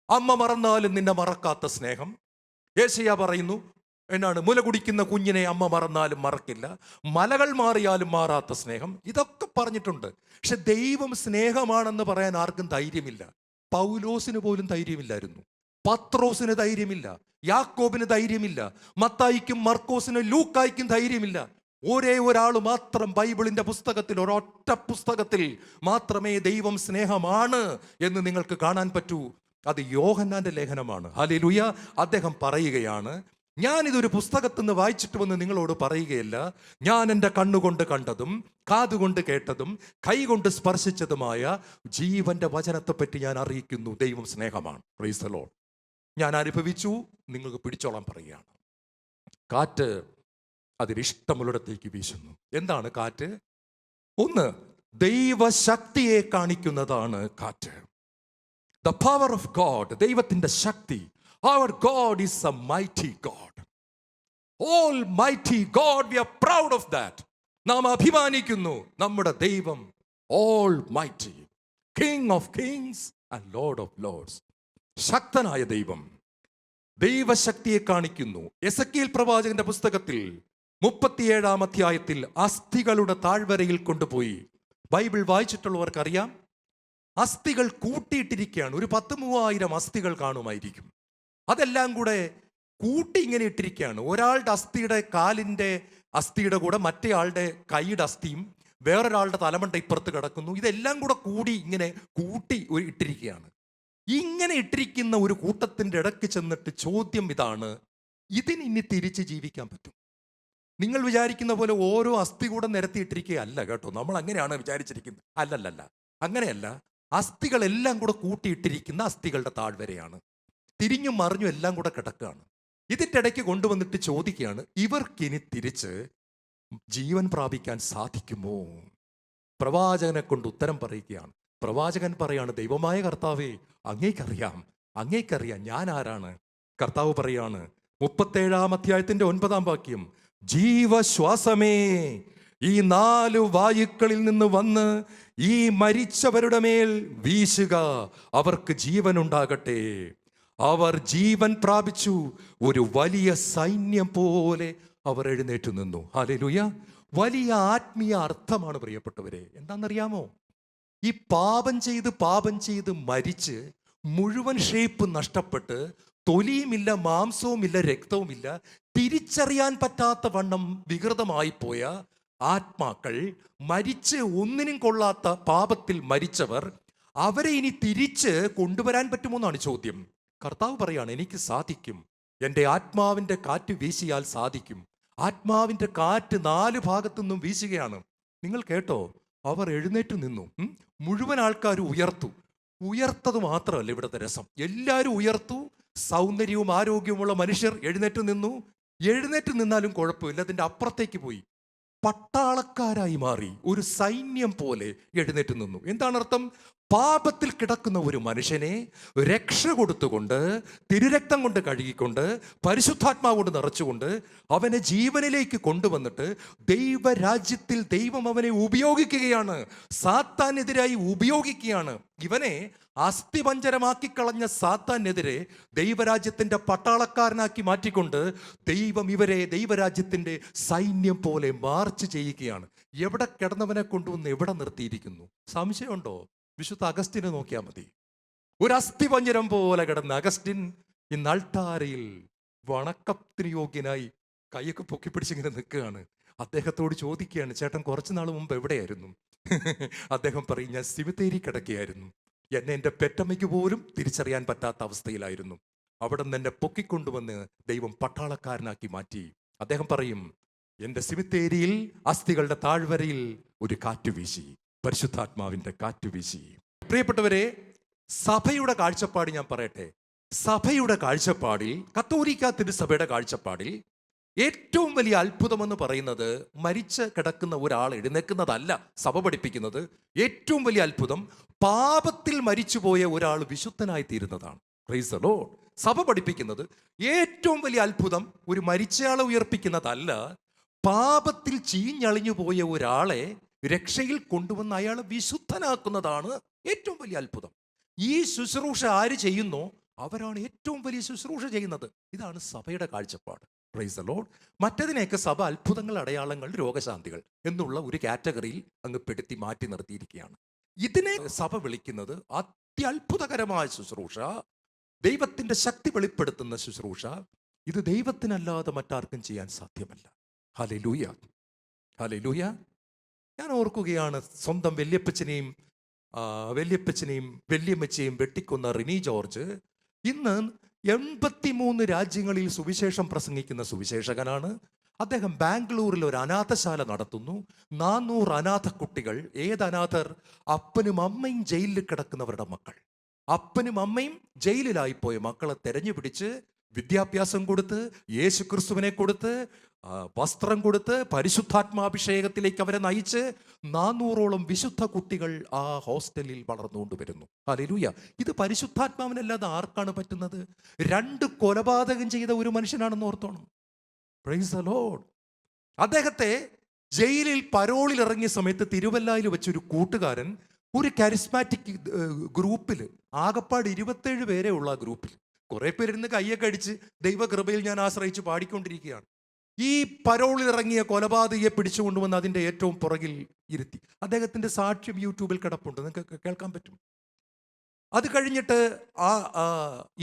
അമ്മ മറന്നാലും നിന്നെ മറക്കാത്ത സ്നേഹം. യേശയ്യാ പറയുന്നു, എന്നാണ്, മുല കുടിക്കുന്ന കുഞ്ഞിനെ അമ്മ മറന്നാലും മറക്കില്ല, മലകൾ മാറിയാലും മാറാത്ത സ്നേഹം. ഇതൊക്കെ പറഞ്ഞിട്ടുണ്ട്. പക്ഷെ ദൈവം സ്നേഹമാണെന്ന് പറയാൻ ആർക്കും ധൈര്യമില്ല. പൗലോസിന് പോലും ധൈര്യമില്ലായിരുന്നു, പത്രോസിന് ധൈര്യമില്ല, യാക്കോബിന് ധൈര്യമില്ല, മത്തായിക്കും മർക്കോസിനും ലൂക്കായ്ക്കും ധൈര്യമില്ല. ഒരേ ഒരാൾ മാത്രം ബൈബിളിന്റെ പുസ്തകത്തിൽ, ഒരൊറ്റ പുസ്തകത്തിൽ മാത്രമേ ദൈവം സ്നേഹമാണ് എന്ന് നിങ്ങൾക്ക് കാണാൻ പറ്റൂ. അത് യോഹന്നാന്റെ ലേഖനമാണ്. ഹല്ലേലൂയ. അദ്ദേഹം പറയുകയാണ്, ഞാനിതൊരു പുസ്തകത്തിൽ നിന്ന് വായിച്ചിട്ട് വന്ന് നിങ്ങളോട് പറയുകയല്ല. ഞാൻ എൻ്റെ കണ്ണുകൊണ്ട് കണ്ടതും കാതുകൊണ്ട് കേട്ടതും കൈകൊണ്ട് സ്പർശിച്ചതുമായ ജീവന്റെ വചനത്തെപ്പറ്റി ഞാൻ അറിയിക്കുന്നു. ദൈവം സ്നേഹമാണ്. Price the Lord. ഞാൻ അനുഭവിച്ചു, നിങ്ങൾക്ക് പിടിച്ചോളാൻ പറയുകയാണ്. കാറ്റ് അതിലിഷ്ടമുള്ളിടത്തേക്ക് വീശുന്നു. എന്താണ് കാറ്റ്? ഒന്ന്, ദൈവശക്തിയെ കാണിക്കുന്നതാണ് കാറ്റ്. ദ പവർ ഓഫ് ഗോഡ്, ദൈവത്തിന്റെ ശക്തി. Our God is a mighty God. Almighty God, we are proud of that. നാം അഭിമാനിക്കുന്നു നമ്മുടെ ദൈവം Almighty, King of Kings and Lord of Lords. ശക്തനായ ദൈവം ദൈവശക്തിയെ കാണിക്കുന്നു. എസെക്കിയേൽ പ്രവാചകന്റെ പുസ്തകത്തിൽ 37-ാം അധ്യായത്തിൽ അസ്ഥികളുടെ താഴ്വരയിൽ കൊണ്ടുപോയി. ബൈബിൾ വായിച്ചിട്ടുള്ളവർക്കറിയാം, അസ്ഥികൾ കൂട്ടിയിട്ടിരിക്കുകയാണ്. ഒരു 10,000-3000 അസ്ഥികൾ കാണുമായിരിക്കും. അതെല്ലാം കൂടെ കൂട്ടി ഇങ്ങനെ ഇട്ടിരിക്കുകയാണ്. ഒരാളുടെ അസ്ഥിയുടെ കാലിൻ്റെ അസ്ഥിയുടെ കൂടെ മറ്റേ ആളുടെ കൈയുടെ അസ്ഥിയും വേറൊരാളുടെ തലമണ്ട ഇപ്പുറത്ത് കിടക്കുന്നു. ഇതെല്ലാം കൂടെ കൂടി ഇങ്ങനെ കൂട്ടി ഇട്ടിരിക്കുകയാണ്. ഇങ്ങനെ ഇട്ടിരിക്കുന്ന ഒരു കൂട്ടത്തിൻ്റെ ഇടയ്ക്ക് ചെന്നിട്ട് ചോദ്യം ഇതാണ്, ഇതിന് ഇനി തിരിച്ച് ജീവിക്കാൻ പറ്റും? നിങ്ങൾ വിചാരിക്കുന്ന പോലെ ഓരോ അസ്ഥി കൂടെ നിരത്തിയിട്ടിരിക്കുകയല്ല കേട്ടോ. നമ്മൾ അങ്ങനെയാണ് വിചാരിച്ചിരിക്കുന്നത്. അല്ലല്ല, അങ്ങനെയല്ല. അസ്ഥികളെല്ലാം കൂടെ കൂട്ടിയിട്ടിരിക്കുന്ന അസ്ഥികളുടെ താഴ്വരയാണ്. തിരിഞ്ഞും മറിഞ്ഞും എല്ലാം കൂടെ കിടക്കുകയാണ്. ഇതിൻ്റെ ഇടയ്ക്ക് കൊണ്ടുവന്നിട്ട് ചോദിക്കുകയാണ്, ഇവർക്കിനി തിരിച്ച് ജീവൻ പ്രാപിക്കാൻ സാധിക്കുമോ? പ്രവാചകനെ കൊണ്ട് ഉത്തരം പറയുകയാണ്. പ്രവാചകൻ പറയാണ്, ദൈവമായ കർത്താവേ, അങ്ങേക്കറിയാം ഞാൻ ആരാണ്. കർത്താവ് പറയാണ് 37-ാം അധ്യായത്തിന്റെ 9-ാം വാക്യം, ജീവശ്വാസമേ ഈ 4 വായുക്കളിൽ നിന്ന് വന്ന് ഈ മരിച്ചവരുടെ മേൽ വീശുക, അവർക്ക് ജീവൻ ഉണ്ടാകട്ടെ. അവർ ജീവൻ പ്രാപിച്ചു, ഒരു വലിയ സൈന്യം പോലെ അവർ എഴുന്നേറ്റ് നിന്നു. ഹല്ലേലൂയ. വലിയ ആത്മീയ അർത്ഥമാണ് പ്രിയപ്പെട്ടവരെ. എന്താണെന്നറിയാമോ? ഈ പാപം ചെയ്ത് മരിച്ച് മുഴുവൻ ഷേപ്പ് നഷ്ടപ്പെട്ട് തൊലിയുമില്ല, മാംസവുമില്ല, രക്തവുമില്ല, തിരിച്ചറിയാൻ പറ്റാത്ത വണ്ണം വികൃതമായി പോയ ആത്മാക്കൾ, മരിച്ച് ഒന്നിനും കൊള്ളാത്ത പാപത്തിൽ മരിച്ചവർ, അവരെ ഇനി തിരിച്ച് കൊണ്ടുവരാൻ പറ്റുമോ എന്നാണ് ചോദ്യം. കർത്താവ് പറയാണ്, എനിക്ക് സാധിക്കും. എൻ്റെ ആത്മാവിൻ്റെ കാറ്റ് വീശിയാൽ സാധിക്കും. ആത്മാവിൻ്റെ കാറ്റ് 4 ഭാഗത്തു നിന്നും വീശുകയാണ്. നിങ്ങൾ കേട്ടോ, അവർ എഴുന്നേറ്റ് നിന്നു. മുഴുവൻ ആൾക്കാരും ഉയർത്തത് മാത്രമല്ല ഇവിടുത്തെ രസം. എല്ലാവരും ഉയർത്തു. സൗന്ദര്യവും ആരോഗ്യവുമുള്ള മനുഷ്യർ എഴുന്നേറ്റ് നിന്നു. എഴുന്നേറ്റ് നിന്നാലും കുഴപ്പമില്ല, അതിൻ്റെ അപ്പുറത്തേക്ക് പോയി പട്ടാളക്കാരായി മാറി, ഒരു സൈന്യം പോലെ എഴുന്നേറ്റ് നിന്നു. എന്താണ് അർത്ഥം? പാപത്തിൽ കിടക്കുന്ന ഒരു മനുഷ്യനെ രക്ഷ കൊടുത്തുകൊണ്ട്, തിരുരക്തം കൊണ്ട് കഴുകിക്കൊണ്ട്, പരിശുദ്ധാത്മാവ് കൊണ്ട് നിറച്ചുകൊണ്ട് അവനെ ജീവനിലേക്ക് കൊണ്ടുവന്നിട്ട് ദൈവരാജ്യത്തിൽ ദൈവം അവനെ ഉപയോഗിക്കുകയാണ്. സാത്താനെതിരായി ഉപയോഗിക്കുകയാണ്. ഇവനെ അസ്ഥിപഞ്ജരമാക്കി കളഞ്ഞ സാത്താനെതിരെ ദൈവരാജ്യത്തിന്റെ പട്ടാളക്കാരനാക്കി മാറ്റിക്കൊണ്ട് ദൈവം ഇവരെ ദൈവരാജ്യത്തിന്റെ സൈന്യം പോലെ മാർച്ച് ചെയ്യുകയാണ്. എവിടെ കിടന്നവനെ കൊണ്ടുവന്ന് എവിടെ നിർത്തിയിരിക്കുന്നു? സംശയമുണ്ടോ? വിശുദ്ധ അഗസ്റ്റിനെ നോക്കിയാൽ മതി. ഒരു അസ്ഥിപഞ്ജരം പോലെ കിടന്ന അഗസ്റ്റിൻ ഇന്ന് അൾത്താരയിൽ വണക്കത്തിന് യോഗ്യനായി കൈയൊക്കെ പൊക്കിപ്പിടിച്ചിങ്ങനെ നിൽക്കുകയാണ്. അദ്ദേഹത്തോട് ചോദിക്കുകയാണ്, ചേട്ടൻ കുറച്ച് നാൾ മുമ്പ് എവിടെയായിരുന്നു? അദ്ദേഹം പറയും, ഞാൻ സിമിത്തേരി കിടക്കുകയായിരുന്നു. എന്നെ എൻ്റെ പെറ്റമ്മയ്ക്ക് പോലും തിരിച്ചറിയാൻ പറ്റാത്ത അവസ്ഥയിലായിരുന്നു. അവിടെ നിന്ന് എന്നെ പൊക്കിക്കൊണ്ടുവന്ന് ദൈവം പട്ടാളക്കാരനാക്കി മാറ്റി. അദ്ദേഹം പറയും, എൻ്റെ സിമിത്തേരിയിൽ അസ്ഥികളുടെ താഴ്വരയിൽ ഒരു കാറ്റ് വീശി, പരിശുദ്ധാത്മാവിൻ്റെ കാറ്റ് വീശി. പ്രിയപ്പെട്ടവരെ, സഭയുടെ കാഴ്ചപ്പാട് ഞാൻ പറയട്ടെ. സഭയുടെ കാഴ്ചപ്പാടിൽ, കത്തോലിക്ക തിരുസഭയുടെ കാഴ്ചപ്പാടിൽ ഏറ്റവും വലിയ അത്ഭുതമെന്ന് പറയുന്നത് മരിച്ച് കിടക്കുന്ന ഒരാൾ എഴുന്നേൽക്കുന്നതല്ല സഭ പഠിപ്പിക്കുന്നത്. ഏറ്റവും വലിയ അത്ഭുതം പാപത്തിൽ മരിച്ചുപോയ ഒരാൾ വിശുദ്ധനായി തീരുന്നതാണ്. Praise the Lord. സഭ പഠിപ്പിക്കുന്നത് ഏറ്റവും വലിയ അത്ഭുതം ഒരു മരിച്ചയാളെ ഉയർപ്പിക്കുന്നതല്ല, പാപത്തിൽ ചീഞ്ഞളിഞ്ഞു പോയ ഒരാളെ രക്ഷയിൽ കൊണ്ടുവന്ന് അയാളെ വിശുദ്ധനാക്കുന്നതാണ് ഏറ്റവും വലിയ അത്ഭുതം. ഈ ശുശ്രൂഷ ആര് ചെയ്യുന്നോ അവരാണ് ഏറ്റവും വലിയ ശുശ്രൂഷ ചെയ്യുന്നത്. ഇതാണ് സഭയുടെ കാഴ്ചപ്പാട്. Price the Lord. മറ്റതിനെയൊക്കെ സഭ അത്ഭുതങ്ങൾ, അടയാളങ്ങൾ, രോഗശാന്തികൾ എന്നുള്ള ഒരു കാറ്റഗറിയിൽ അങ്ങ് പെടുത്തി മാറ്റി നിർത്തിയിരിക്കുകയാണ്. ഇതിനെ സഭ വിളിക്കുന്നത് അത്യത്ഭുതകരമായ ശുശ്രൂഷ, ദൈവത്തിന്റെ ശക്തി വെളിപ്പെടുത്തുന്ന ശുശ്രൂഷ. ഇത് ദൈവത്തിനല്ലാതെ മറ്റാർക്കും ചെയ്യാൻ സാധ്യമല്ല. Hallelujah, hallelujah. ഞാൻ ഓർക്കുകയാണ്, സ്വന്തം വല്യപ്പച്ചനെയും വല്യമ്മച്ചെയും വെട്ടിക്കൊന്ന റിനി ജോർജ് ഇന്ന് 83 രാജ്യങ്ങളിൽ സുവിശേഷം പ്രസംഗിക്കുന്ന സുവിശേഷകനാണ്. അദ്ദേഹം ബാംഗ്ലൂരിൽ ഒരു അനാഥശാല നടത്തുന്നു. 400 അനാഥ കുട്ടികൾ. ഏത് അനാഥർ? അപ്പനും അമ്മയും ജയിലിൽ കിടക്കുന്നവരുടെ മക്കൾ. അപ്പനും അമ്മയും ജയിലിലായിപ്പോയ മക്കളെ തെരഞ്ഞു പിടിച്ച് വിദ്യാഭ്യാസം കൊടുത്ത്, യേശു ക്രിസ്തുവിനെ കൊടുത്ത്, വസ്ത്രം കൊടുത്ത്, പരിശുദ്ധാത്മാഭിഷേകത്തിലേക്ക് അവരെ നയിച്ച് 400ഓളം വിശുദ്ധ കുട്ടികൾ ആ ഹോസ്റ്റലിൽ വളർന്നുകൊണ്ടുവരുന്നു. ഹല്ലേലൂയ. ഇത് പരിശുദ്ധാത്മാവിനല്ലാതെ ആർക്കാണ് പറ്റുന്നത്? 2 കൊലപാതകം ചെയ്ത ഒരു മനുഷ്യനാണെന്ന് ഓർത്തോണം. Praise the Lord. അദ്ദേഹത്തെ ജയിലിൽ പരോളിൽ ഇറങ്ങിയ സമയത്ത് തിരുവല്ലയിൽ വെച്ചൊരു കൂട്ടുകാരൻ ഒരു കരിസ്മാറ്റിക് ഗ്രൂപ്പിൽ, ആകപ്പാട് 27 പേരെ ഉള്ള ആ ഗ്രൂപ്പിൽ കുറെ പേരിരുന്ന് കയ്യൊക്കെ അടിച്ച് ദൈവകൃപയിൽ ഞാൻ ആശ്രയിച്ച് പാടിക്കൊണ്ടിരിക്കുകയാണ്. ഈ പരോളിൽ ഇറങ്ങിയ കൊലപാതകയെ പിടിച്ചുകൊണ്ടുവന്ന് അതിൻ്റെ ഏറ്റവും പുറകിൽ ഇരുത്തി. അദ്ദേഹത്തിൻ്റെ സാക്ഷ്യം യൂട്യൂബിൽ കിടപ്പുണ്ട്, നിങ്ങൾക്ക് കേൾക്കാൻ പറ്റും. അത് കഴിഞ്ഞിട്ട്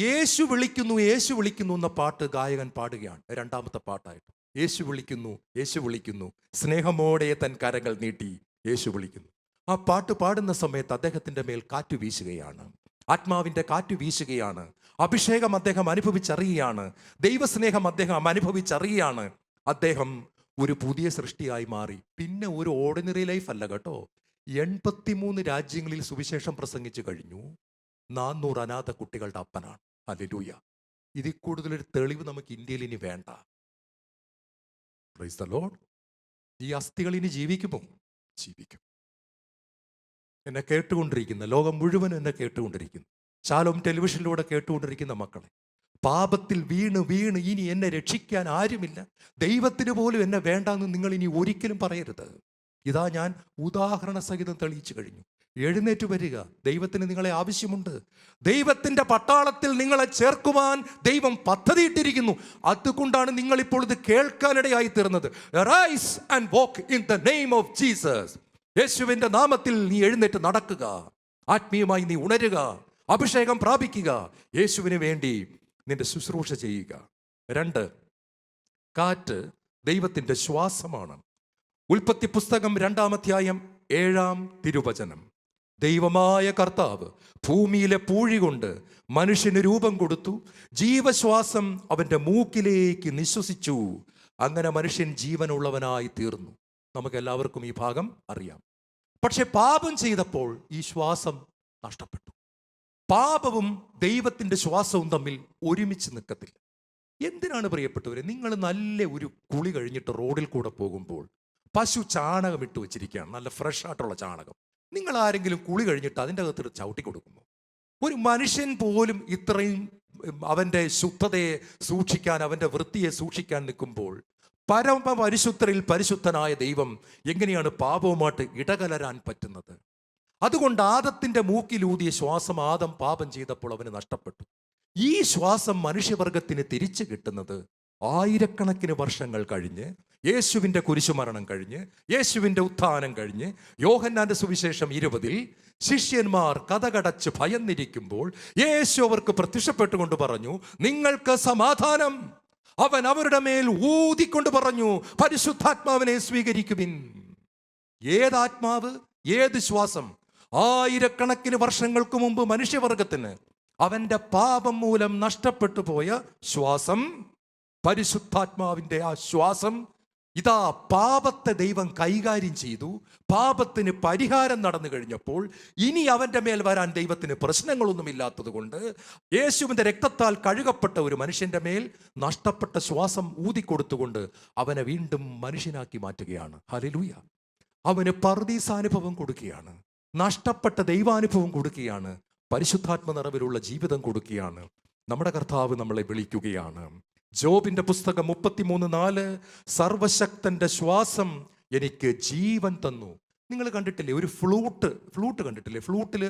യേശു വിളിക്കുന്നു യേശു വിളിക്കുന്നു എന്ന പാട്ട് ഗായകൻ പാടുകയാണ്. 2ാമത്തെ പാട്ടായിട്ട് യേശു വിളിക്കുന്നു യേശു വിളിക്കുന്നു, സ്നേഹമോടെ തൻ കരങ്ങൾ നീട്ടി യേശു വിളിക്കുന്നു. ആ പാട്ട് പാടുന്ന സമയത്ത് അദ്ദേഹത്തിൻ്റെ മേൽ കാറ്റ് വീശുകയാണ്, ആത്മാവിൻ്റെ കാറ്റ് വീശുകയാണ്. അഭിഷേകം അദ്ദേഹം അനുഭവിച്ചറിയുകയാണ്, ദൈവസ്നേഹം അദ്ദേഹം അനുഭവിച്ചറിയുകയാണ്. അദ്ദേഹം ഒരു പുതിയ സൃഷ്ടിയായി മാറി. പിന്നെ ഒരു ഓർഡിനറി ലൈഫ് അല്ല കേട്ടോ. 83 രാജ്യങ്ങളിൽ സുവിശേഷം പ്രസംഗിച്ചു കഴിഞ്ഞു. 400 അനാഥ കുട്ടികളുടെ അപ്പനാണ്. ഹല്ലേലൂയ. ഇതിൽ കൂടുതലൊരു തെളിവ് നമുക്ക് ഇന്ത്യയിൽ ഇനി വേണ്ട. Price the Lord. ഈ അസ്ഥികൾ ഇനി ജീവിക്കുമോ? ജീവിക്കും. എന്നെ കേട്ടുകൊണ്ടിരിക്കുന്ന ലോകം മുഴുവൻ എന്നെ കേട്ടുകൊണ്ടിരിക്കുന്നു, ശാലോം ടെലിവിഷനിലൂടെ കേട്ടുകൊണ്ടിരിക്കുന്ന മക്കളെ, പാപത്തിൽ വീണ് വീണ് ഇനി എന്നെ രക്ഷിക്കാൻ ആരുമില്ല, ദൈവത്തിന് പോലും എന്നെ വേണ്ടാന്ന് നിങ്ങൾ ഇനി ഒരിക്കലും പറയരുത്. ഇതാ ഞാൻ ഉദാഹരണ സഹിതം തെളിയിച്ചു കഴിഞ്ഞു. എഴുന്നേറ്റ് വരിക. ദൈവത്തിന് നിങ്ങളെ ആവശ്യമുണ്ട്. ദൈവത്തിൻ്റെ പട്ടാളത്തിൽ നിങ്ങളെ ചേർക്കുവാൻ ദൈവം പദ്ധതിയിട്ടിരിക്കുന്നു. അതുകൊണ്ടാണ് നിങ്ങൾ ഇപ്പോൾ ഇത് കേൾക്കാനിടയായി തീർന്നത്. Rise and walk in the name of Jesus. യേശുവിൻ്റെ നാമത്തിൽ നീ എഴുന്നേറ്റ് നടക്കുക. ആത്മീയമായി നീ ഉണരുക, അഭിഷേകം പ്രാപിക്കുക, യേശുവിന് വേണ്ടി നിന്റെ ശുശ്രൂഷ ചെയ്യുക. 2, കാറ്റ് ദൈവത്തിൻ്റെ ശ്വാസമാണ്. ഉൽപ്പത്തി പുസ്തകം 2-ാം അധ്യായം 7-ാം തിരുവചനം. ദൈവമായ കർത്താവ് ഭൂമിയിലെ പൂഴി കൊണ്ട് മനുഷ്യന് രൂപം കൊടുത്തു, ജീവശ്വാസം അവൻ്റെ മൂക്കിലേക്ക് നിശ്വസിച്ചു, അങ്ങനെ മനുഷ്യൻ ജീവനുള്ളവനായി തീർന്നു. നമുക്ക് എല്ലാവർക്കും ഈ ഭാഗം അറിയാം. പക്ഷെ പാപം ചെയ്തപ്പോൾ ഈ ശ്വാസം നഷ്ടപ്പെട്ടു. പാപവും ദൈവത്തിൻ്റെ ശ്വാസവും തമ്മിൽ ഒരുമിച്ച് നിൽക്കത്തില്ല. എന്തിനാണ് പ്രിയപ്പെട്ടവരെ, നിങ്ങൾ നല്ല ഒരു കുളി കഴിഞ്ഞിട്ട് റോഡിൽ കൂടെ പോകുമ്പോൾ പശു ചാണകം ഇട്ട് വെച്ചിരിക്കുകയാണ്, നല്ല ഫ്രഷ് ആയിട്ടുള്ള ചാണകം. നിങ്ങൾ ആരെങ്കിലും കുളി കഴിഞ്ഞിട്ട് അതിൻ്റെ അകത്ത് ചവിട്ടി കൊടുക്കുമോ? ഒരു മനുഷ്യൻ പോലും ഇത്രയും അവൻ്റെ ശുദ്ധതയെ സൂക്ഷിക്കാൻ, അവൻ്റെ വൃത്തിയെ സൂക്ഷിക്കാൻ നിൽക്കുമ്പോൾ പരമപരിശുദ്ധരിൽ പരിശുദ്ധനായ ദൈവം എങ്ങനെയാണ് പാപവുമായിട്ട് ഇടകലരാൻ പറ്റുന്നത്? അതുകൊണ്ട് ആദത്തിൻ്റെ മൂക്കിലൂതിയ ശ്വാസം ആദം പാപം ചെയ്തപ്പോൾ അവന് നഷ്ടപ്പെട്ടു. ഈ ശ്വാസം മനുഷ്യവർഗത്തിന് തിരിച്ചു കിട്ടുന്നത് ആയിരക്കണക്കിന് വർഷങ്ങൾ കഴിഞ്ഞ്, യേശുവിൻ്റെ കുരിശുമരണം കഴിഞ്ഞ്, യേശുവിൻ്റെ ഉത്ഥാനം കഴിഞ്ഞ്, യോഹന്നാന്റെ സുവിശേഷം 20-ൽ ശിഷ്യന്മാർ കതകടച്ച് ഭയന്നിരിക്കുമ്പോൾ യേശു അവർക്ക് പ്രത്യക്ഷപ്പെട്ടുകൊണ്ട് പറഞ്ഞു, നിങ്ങൾക്ക് സമാധാനം. അവൻ അവരുടെ മേൽ ഊതിക്കൊണ്ട് പറഞ്ഞു, പരിശുദ്ധാത്മാവിനെ സ്വീകരിക്കുവിൻ. ഏതാത്മാവ്? ഏത് ശ്വാസം? ആയിരക്കണക്കിന് വർഷങ്ങൾക്ക് മുമ്പ് മനുഷ്യവർഗത്തിന് അവൻ്റെ പാപം മൂലം നഷ്ടപ്പെട്ടു പോയ ശ്വാസം, പരിശുദ്ധാത്മാവിൻ്റെ ആ ശ്വാസം. ഇതാ പാപത്തെ ദൈവം കൈകാര്യം ചെയ്തു. പാപത്തിന് പരിഹാരം നടന്നു കഴിഞ്ഞപ്പോൾ ഇനി അവൻ്റെ മേൽ വരാൻ ദൈവത്തിന് പ്രശ്നങ്ങളൊന്നുമില്ലാത്തത് കൊണ്ട് യേശുവിൻ്റെ രക്തത്താൽ കഴുകപ്പെട്ട ഒരു മനുഷ്യൻ്റെ മേൽ നഷ്ടപ്പെട്ട ശ്വാസം ഊതിക്കൊടുത്തുകൊണ്ട് അവനെ വീണ്ടും മനുഷ്യനാക്കി മാറ്റുകയാണ്. ഹല്ലേലൂയ. അവന് പർദീസാനുഭവം കൊടുക്കുകയാണ്, നഷ്ടപ്പെട്ട ദൈവാനുഭവം കൊടുക്കുകയാണ്, പരിശുദ്ധാത്മ നിറവിലുള്ള ജീവിതം കൊടുക്കുകയാണ്. നമ്മുടെ കർത്താവ് നമ്മളെ വിളിക്കുകയാണ്. ജോബിന്റെ പുസ്തകം 33:4, സർവശക്തന്റെ ശ്വാസം എനിക്ക് ജീവൻ തന്നു. നിങ്ങൾ കണ്ടിട്ടില്ലേ ഒരു ഫ്ലൂട്ട് കണ്ടിട്ടില്ലേ? ഫ്ലൂട്ടിൽ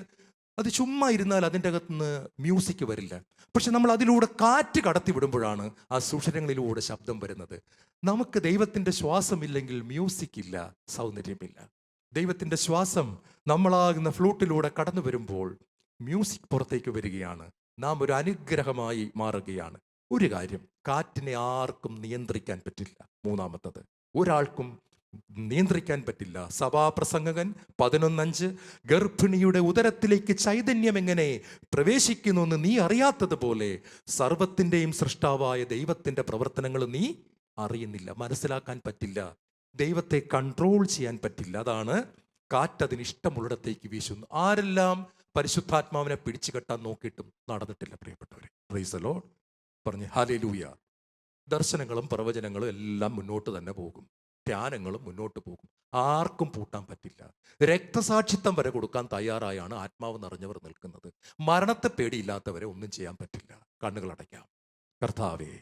അത് ചുമ്മാ ഇരുന്നാൽ അതിൻ്റെ അകത്തുനിന്ന് മ്യൂസിക് വരില്ല. പക്ഷെ നമ്മൾ അതിലൂടെ കാറ്റ് കടത്തി വിടുമ്പോഴാണ് ആ സുഷിരങ്ങളിലൂടെ ശബ്ദം വരുന്നത്. നമുക്ക് ദൈവത്തിൻ്റെ ശ്വാസമില്ലെങ്കിൽ മ്യൂസിക് ഇല്ല, സൗന്ദര്യമില്ല. ദൈവത്തിൻ്റെ ശ്വാസം നമ്മളാകുന്ന ഫ്ലൂട്ടിലൂടെ കടന്നു വരുമ്പോൾ മ്യൂസിക് പുറത്തേക്ക് വരികയാണ്. നാം ഒരു അനുഗ്രഹമായി മാറുകയാണ്. ഒരു കാര്യം, കാറ്റിനെ ആർക്കും നിയന്ത്രിക്കാൻ പറ്റില്ല. 3-മത്തത്, ഒരാൾക്കും നിയന്ത്രിക്കാൻ പറ്റില്ല. സഭാപ്രസംഗകൻ 11:5, ഗർഭിണിയുടെ ഉദരത്തിലേക്ക് ചൈതന്യം എങ്ങനെ പ്രവേശിക്കുന്നു എന്ന് നീ അറിയാത്തതുപോലെ സർവത്തിൻ്റെയും സൃഷ്ടാവായ ദൈവത്തിൻ്റെ പ്രവർത്തനങ്ങൾ നീ അറിയുന്നില്ല, മനസ്സിലാക്കാൻ പറ്റില്ല, ദൈവത്തെ കൺട്രോൾ ചെയ്യാൻ പറ്റില്ല. അതാണ് കാറ്റതിന് ഇഷ്ടമുള്ളിടത്തേക്ക് വീശുന്നു. ആരെല്ലാം പരിശുദ്ധാത്മാവിനെ പിടിച്ചു കെട്ടാൻ നോക്കിയിട്ടും നടന്നിട്ടില്ല പ്രിയപ്പെട്ടവരെ. പ്രൈസ് ദി ലോർഡ് പറഞ്ഞ് ഹല്ലേലൂയ. ദർശനങ്ങളും പ്രവചനങ്ങളും എല്ലാം മുന്നോട്ട് തന്നെ പോകും, ധ്യാനങ്ങളും മുന്നോട്ട് പോകും, ആർക്കും പൂട്ടാൻ പറ്റില്ല. രക്തസാക്ഷിത്വം വരെ കൊടുക്കാൻ തയ്യാറായാണ് ആത്മാവ് നിറഞ്ഞവർ നിൽക്കുന്നത്. മരണത്തെ പേടിയില്ലാത്തവരെ ഒന്നും ചെയ്യാൻ പറ്റില്ല. കണ്ണുകൾ അടയ്ക്കാം. കർത്താവേ,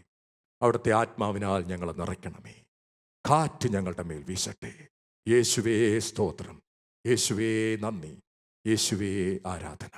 അവിടുത്തെ ആത്മാവിനാൽ ഞങ്ങളെ നിറയ്ക്കണമേ. കാറ്റ് ഞങ്ങളുടെ മേൽ വീശട്ടെ. യേശുവേ സ്തോത്രം, യേശുവേ നന്ദി, യേശുവേ ആരാധന.